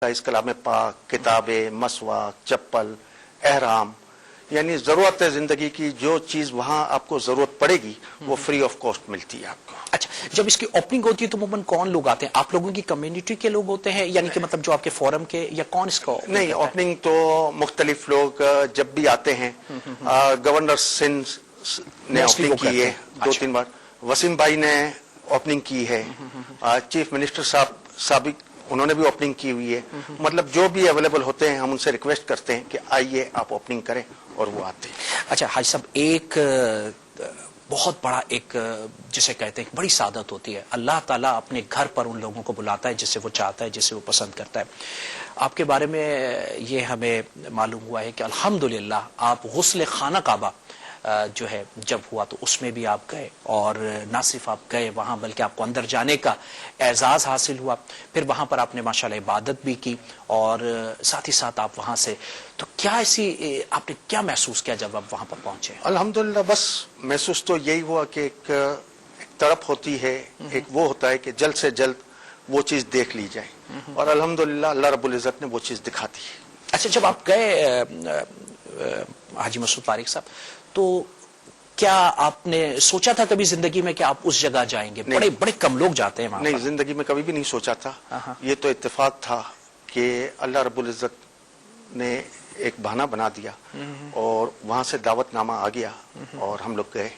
इस कलाम पाक, किताबें, मसवाक, चप्पल, एहराम, यानी ज़रूरत है ज़िंदगी की जो चीज़ वहाँ आपको ज़रूरत पड़ेगी वो फ्री ऑफ कॉस्ट मिलती है आपको। अच्छा, जब इसकी ओपनिंग होती है तो अमूमन कौन लोग आते हैं? आप लोगों की कम्युनिटी के लोग होते हैं, यानी कि मतलब जो आपके फोरम के, या कौन इसका नहीं, ओपनिंग तो मुख्तलिफ लोग जब भी आते हैं। गवर्नर सिंध ने ओपनिंग की है 2-3 बार, वसीम भाई ने ओपनिंग की है, चीफ मिनिस्टर साहब साबिक उन्होंने भी ओपनिंग की हुई है। मतलब जो भी अवेलेबल होते हैं हम उनसे रिक्वेस्ट करते हैं कि आइए आप ओपनिंग करें, और वो आते हैं। अच्छा हाजी साहब, एक बहुत बड़ा एक जिसे कहते हैं बड़ी सादत होती है, अल्लाह ताला अपने घर पर उन लोगों को बुलाता है जिसे वो चाहता है, जिसे वो पसंद करता है। आपके बारे में ये हमें मालूम हुआ है कि अल्हम्दुलिल्लाह आप गुस्ल खाना काबा जो है जब हुआ तो उसमें भी आप गए, और ना सिर्फ आप गए वहाँ बल्कि आपको अंदर जाने का एजाज़ हासिल हुआ। फिर वहाँ पर आपने माशाल्लाह इबादत भी की, और साथ ही साथ आप वहाँ से, तो क्या ऐसी आपने क्या महसूस किया जब आप वहाँ पर पहुँचे? अल्हम्दुलिल्लाह बस महसूस तो यही हुआ कि एक तड़प होती है, एक वो होता है कि जल्द से जल्द वो चीज़ देख ली जाए, और अल्हम्दुलिल्लाह अल्लाह रब्बुल इज़्ज़त ने वो चीज़ दिखा दी। अच्छा, जब आप गए हाजी मसूद पारिक साहब, तो क्या आपने सोचा था कभी जिंदगी में कि आप उस जगह जाएंगे? बड़े बड़े कम लोग जाते हैं वहां। नहीं, जिंदगी में कभी भी नहीं सोचा था। ये तो इत्तेफाक था कि अल्लाह रब्बुल इज़्ज़त ने एक बहाना बना दिया और वहां से दावतनामा आ गया और हम लोग गए,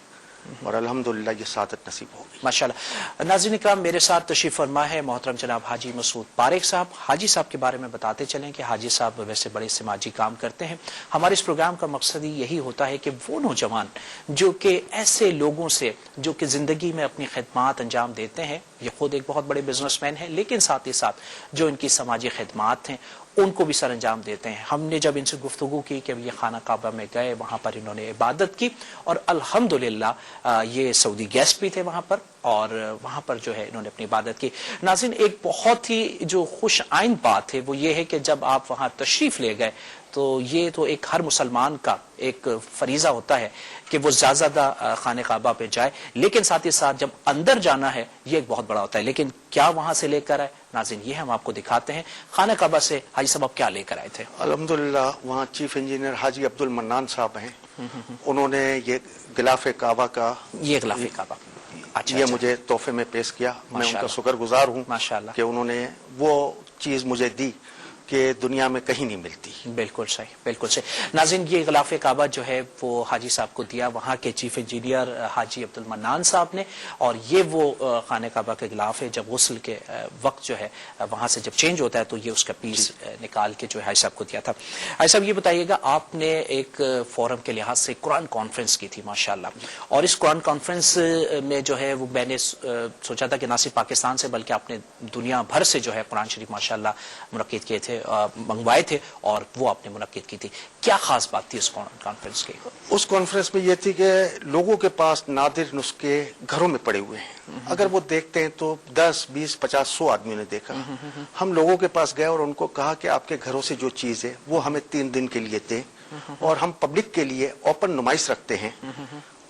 और अल्हम्दुलिल्लाह ये सादत नसीब हो गई माशाल्लाह। नाज़रीन इकराम, मेरे साथ तशरीफ फरमा है मोहतरम जनाब हाजी मसूद पारिक साहब। हाजी साहब के बारे में बताते चलें कि हाजी साहब वैसे बड़े समाजी काम करते हैं। हमारे इस प्रोग्राम का मकसद ही यही होता है कि वो नौजवान जो कि ऐसे लोगों से जो कि ज़िंदगी में अपनी खिदमात अंजाम देते हैं, ये खुद एक बहुत बड़े बिजनेसमैन हैं, लेकिन साथ ही साथ जो इनकी समाजी खिदमात हैं उनको भी सर अंजाम देते हैं। हमने जब इनसे गुफ्तगू की कि ये खाना काबा में गए, वहां पर इन्होंने इबादत की, और अल्हम्दुलिल्लाह ये सऊदी गेस्ट भी थे वहां पर, और वहां पर जो है इन्होंने अपनी इबादत की। नाज़रीन, एक बहुत ही जो खुश आइंद बात है वो ये है कि जब आप वहां तशरीफ ले गए तो ये तो एक हर मुसलमान का एक फरीजा होता है कि वो ज्यादा खाने काबा पे जाए, लेकिन साथ ही साथ जब अंदर जाना है ये एक बहुत बड़ा होता है। लेकिन क्या वहां से लेकर आए नाज़रीन, ये हम आपको दिखाते हैं। खाना काबा से हाजी साहब आप क्या लेकर आए थे? अल्हम्दुलिल्लाह वहाँ chief engineer Haji Abdul mannan साहब हैं, उन्होंने ये गिलाफे काबा का, ये गिलाफे काबा ये मुझे तोहफे में पेश किया। मैं उनका शुक्रगुजार हूँ माशाल्लाह कि उन्होंने वो चीज मुझे दी कि दुनिया में कहीं नहीं मिलती। बिल्कुल सही, बिल्कुल सही। नाज़रीन, ये गिलाफे काबा जो है वो हाजी साहब को दिया वहाँ के chief engineer Haji Abdul mannan साहब ने, और ये वो खाने काबा के गिलाफ है जब गुस्ल के वक्त जो है वहाँ से जब चेंज होता है तो ये उसका पीस निकाल के जो है हाजी साहब को दिया था। हाजी साहब ये बताइएगा, आपने एक फोरम के लिहाज से कुरान कॉन्फ्रेंस की थी माशाल्लाह, और इस कुरान कॉन्फ्रेंस में जो है वो मैंने सोचा था कि ना सिर्फ पाकिस्तान से बल्कि आपने दुनिया भर से जो है कुरान शरीफ माशाल्लाह मुनक्किद किए थे, मंगवाए थे, और वो आपने मुनक्किद की थी। क्या खास बात थी उस कॉन्फ्रेंस की? उस कॉन्फ्रेंस में ये थी कि लोगों के पास नादिर नुस्खे घरों में पड़े हुए हैं। अगर वो देखते हैं तो 10, 20, 50, 100 आदमियों ने देखा। हम लोगों के पास गए और उनको कहा कि आपके घरों से जो चीज है वो हमें 3 दिन के लिए दें, और हम पब्लिक के लिए ओपन नुमाइश रखते हैं,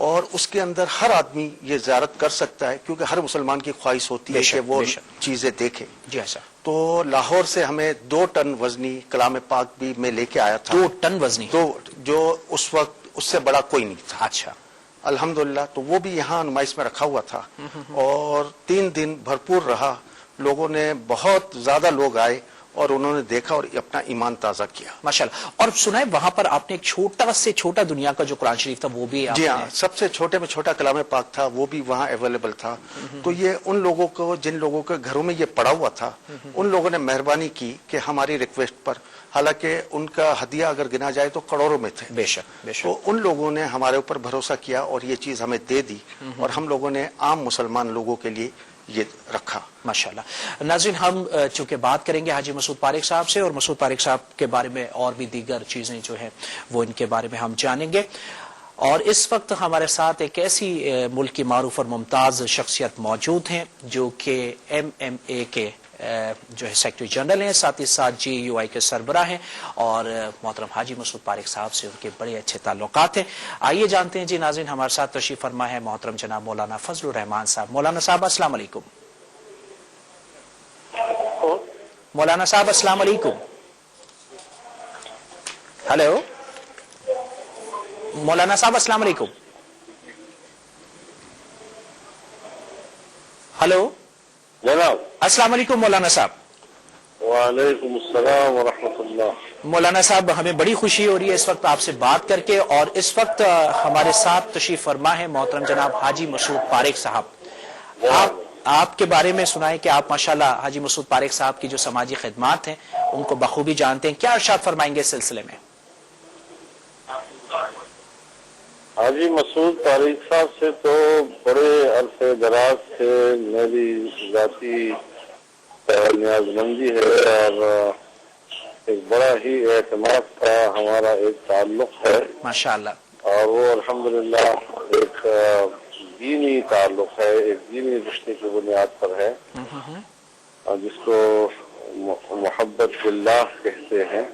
और उसके अंदर हर आदमी ये ज़ियारत कर सकता है, क्योंकि हर मुसलमान की ख्वाहिश होती है कि वो चीजें देखे। जी ऐसा। तो लाहौर से हमें 2 टन वजनी कलाम पाक भी मैं लेके आया था। 2 टन वजनी? तो जो उस वक्त उससे बड़ा कोई नहीं था। अच्छा, अल्हम्दुलिल्लाह, तो वो भी यहाँ नुमाइश में रखा हुआ था, और 3 दिन भरपूर रहा। लोगों ने, बहुत ज्यादा लोग आए और उन्होंने देखा और अपना ईमान ताजा किया माशाल्लाह। और सुना है वहां पर आपने एक छोटा से छोटा दुनिया का जो कुरान शरीफ था वो भी? जी हाँ, सबसे छोटे में छोटा कलाम पाक था, वो भी वहाँ अवेलेबल था। तो ये उन लोगों को, जिन लोगों के घरों में ये पड़ा हुआ था, उन लोगों ने मेहरबानी की कि हमारी रिक्वेस्ट पर, हालांकि उनका हदिया अगर गिना जाए तो करोड़ों में थे। बेशक बेशक। तो उन लोगों ने हमारे ऊपर भरोसा किया और ये चीज हमें दे दी, और हम लोगों ने आम मुसलमान लोगों के लिए ये रखा माशाल्लाह। नाज़रीन, हम चूंकि बात करेंगे हाजी मसूद पारिक साहब से, और मसूद पारिक साहब के बारे में और भी दीगर चीजें जो है वो इनके बारे में हम जानेंगे। और इस वक्त हमारे साथ एक ऐसी मुल्क की मारूफ और मुमताज शख्सियत मौजूद हैं जो कि MMA के जो है सेक्रेटरी जनरल हैं, साथ ही साथ GUI के सरबराह हैं, और मोहतरम हाजी मसूद पारिक साहब से उनके बड़े अच्छे ताल्लुकात हैं। आइए जानते हैं जी नाज़रीन, हमारे साथ तशरीफ फरमा है मोहतरम जनाब मौलाना फजलुर रहमान साहब। मौलाना साहब अस्सलाम वालेकुम। مولانا صاحب السلام علیکم. ہلو مولانا صاحب السلام علیکم. ہلو جناب. السلام علیکم مولانا صاحب. وعلیکم السلام ورحمۃ اللہ. مولانا صاحب ہمیں بڑی خوشی ہو رہی ہے اس وقت آپ سے بات کر کے، اور اس وقت ہمارے ساتھ تشریف فرما ہے محترم جناب حاجی مسعود پاریک صاحب. آپ کے بارے میں سنائیں کہ آپ ماشاءاللہ حاجی مسعود پاریک صاحب کی جو سماجی خدمات ہیں ان کو بخوبی جانتے ہیں. کیا ارشاد فرمائیں گے اس سلسلے میں؟ حاجی مسعود پاریک صاحب سے تو بڑے عرصے دراز سے میری ذاتی نیاز مندی ہے، اور ایک بڑا ہی اعتماد کا ہمارا ایک تعلق ہے، ماشاءاللہ. اور وہ الحمدللہ ایک دینی تعلق ہے، ایک دینی رشتے کی بنیاد پر ہے، جس کو محبت باللہ کہتے ہیں.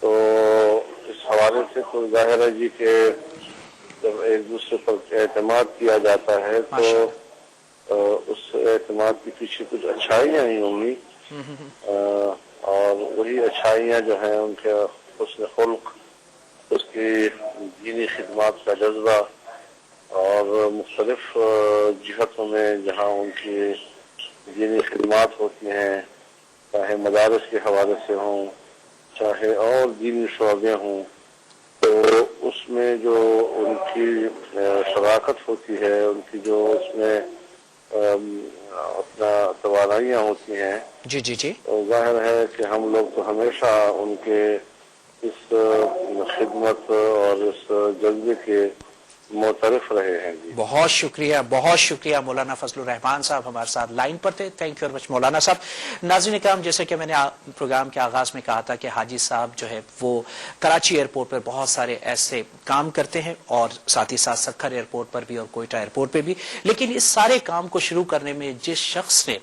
تو اس حوالے سے تو ظاہر ہے جی کہ جب ایک دوسرے پر اعتماد کیا جاتا ہے تو اس اعتماد کے پیچھے کچھ اچھائیاں ہی ہوں گی، اور وہی اچھائیاں جو ہیں ان کے حسن خلق، اس کی دینی خدمات کا جذبہ، اور مختلف جہتوں میں جہاں ان کی دینی خدمات ہوتی ہیں، چاہے مدارس کے حوالے سے ہوں، چاہے اور دینی شعبے ہوں، تو اس میں جو ان کی شراکت ہوتی ہے، ان کی جو اس میں اپنا توانائیاں ہوتی ہیں، جی جی جی. تو ظاہر ہے کہ ہم لوگ تو ہمیشہ ان کے اس خدمت اور اس جذبے کے معترف رہے ہیں. جی بہت شکریہ بہت شکریہ. مولانا فضل الرحمان صاحب ہمارے ساتھ لائن پر تھے. تھینک یو ویری مچ مولانا صاحب. ناظرین کرام، جیسے کہ میں نے پروگرام کے آغاز میں کہا تھا کہ حاجی صاحب جو ہے وہ کراچی ایئرپورٹ پر بہت سارے ایسے کام کرتے ہیں، اور ساتھ ہی ساتھ سکھر ایئرپورٹ پر بھی اور کوئٹہ ایئرپورٹ پہ بھی. لیکن اس سارے کام کو شروع کرنے میں جس شخص نے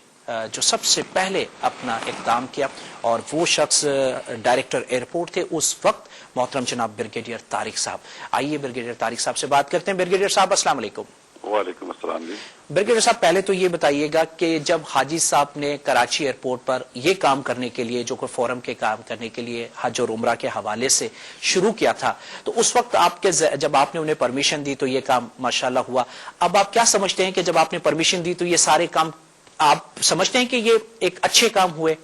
جو سب سے پہلے اپنا اقدام کیا، اور وہ شخص ڈائریکٹر ایئرپورٹ تھے اس وقت، محترم جناب بریگیڈیئر طارق صاحب. آئیے بریگیڈیئر طارق صاحب سے بات کرتے ہیں. بریگیڈیئر صاحب السلام علیکم. وعلیکم السلام. جی بریگیڈیئر صاحب، پہلے تو یہ بتائیے گا کہ جب حاجی صاحب نے کراچی ایئرپورٹ پر یہ کام کرنے کے لیے، جو کوئی فورم کے کام کرنے کے لیے حج اور عمرہ کے حوالے سے شروع کیا تھا، تو اس وقت جب آپ نے انہیں پرمیشن دی تو یہ کام ماشاءاللہ ہوا. اب آپ کیا سمجھتے ہیں کہ جب آپ نے پرمیشن دی تو یہ سارے کام آپ سمجھتے ہیں کہ یہ ایک اچھے کام ہوئے؟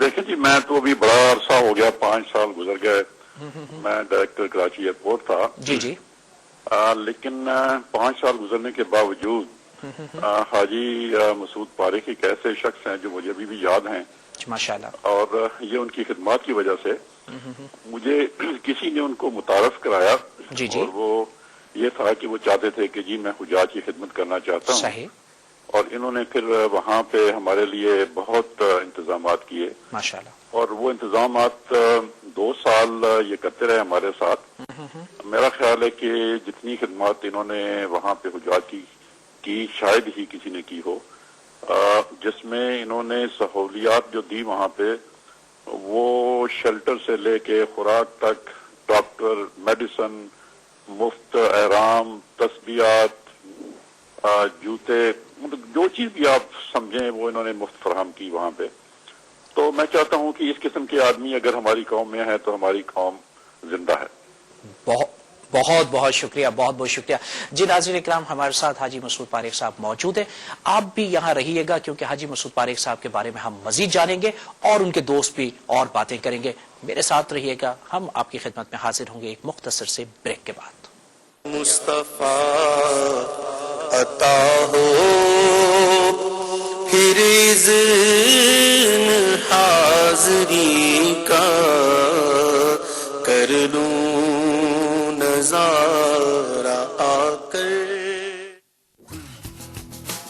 دیکھیں جی، میں تو ابھی بڑا عرصہ ہو گیا، 5 سال گزر گئے. میں ڈائریکٹر کراچی ایئرپورٹ تھا. جی جی. لیکن 5 سال گزرنے کے باوجود حاجی مسعود پاریک ایک ایسے شخص ہیں جو مجھے ابھی بھی یاد ہیں، ماشاءاللہ. اور یہ ان کی خدمات کی وجہ سے مجھے کسی نے ان کو متعارف کرایا. جی جی. اور وہ یہ تھا کہ وہ چاہتے تھے کہ جی میں حجاج کی خدمت کرنا چاہتا ہوں. صحیح. اور انہوں نے پھر وہاں پہ ہمارے لیے بہت انتظامات کیے، ماشاءاللہ. اور وہ انتظامات 2 سال یہ کرتے رہے ہمارے ساتھ. میرا خیال ہے کہ جتنی خدمات انہوں نے وہاں پہ حجاج کی شاید ہی کسی نے کی ہو، جس میں انہوں نے سہولیات جو دی وہاں پہ، وہ شیلٹر سے لے کے خوراک تک، ڈاکٹر، میڈیسن، مفت احرام، تسبیحات، جوتے، جو چیز بھی آپ سمجھیں وہ انہوں نے مفت فراہم کی وہاں پہ. تو میں چاہتا ہوں کہ اس قسم کے آدمی اگر ہماری قوم میں ہے تو ہماری قوم زندہ ہے. بہت بہت شکریہ، بہت بہت شکریہ. جی ناظرین اکرام، ہمارے ساتھ حاجی مسعود پاریک صاحب موجود ہیں. آپ بھی یہاں رہیے گا کیونکہ حاجی مسعود پاریک صاحب کے بارے میں ہم مزید جانیں گے، اور ان کے دوست بھی اور باتیں کریں گے. میرے ساتھ رہیے گا. ہم آپ کی خدمت میں حاضر ہوں گے ایک مختصر سے بریک کے بعد. مصطفیٰ عطا ہو پھر اذن حاضری کا، کر لوں نظارہ آ کر.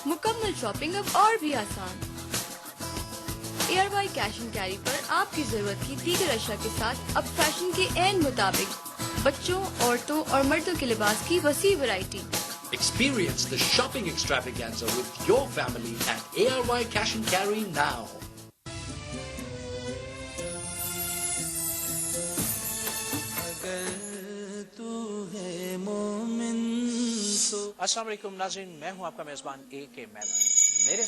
مکمل شاپنگ اب اور بھی آسان. Air Y cash and carry پر آپ کی ضرورت کی دیگر اشیاء کے ساتھ اب فیشن کے عین مطابق بچوں، عورتوں اور مردوں کے لباس کی وسیع variety. Experience the shopping extravaganza with your family at ARY Cash and Carry now. السلام علیکم ناظرین، میں ہوں آپ کا میزبان AK میمن. میرے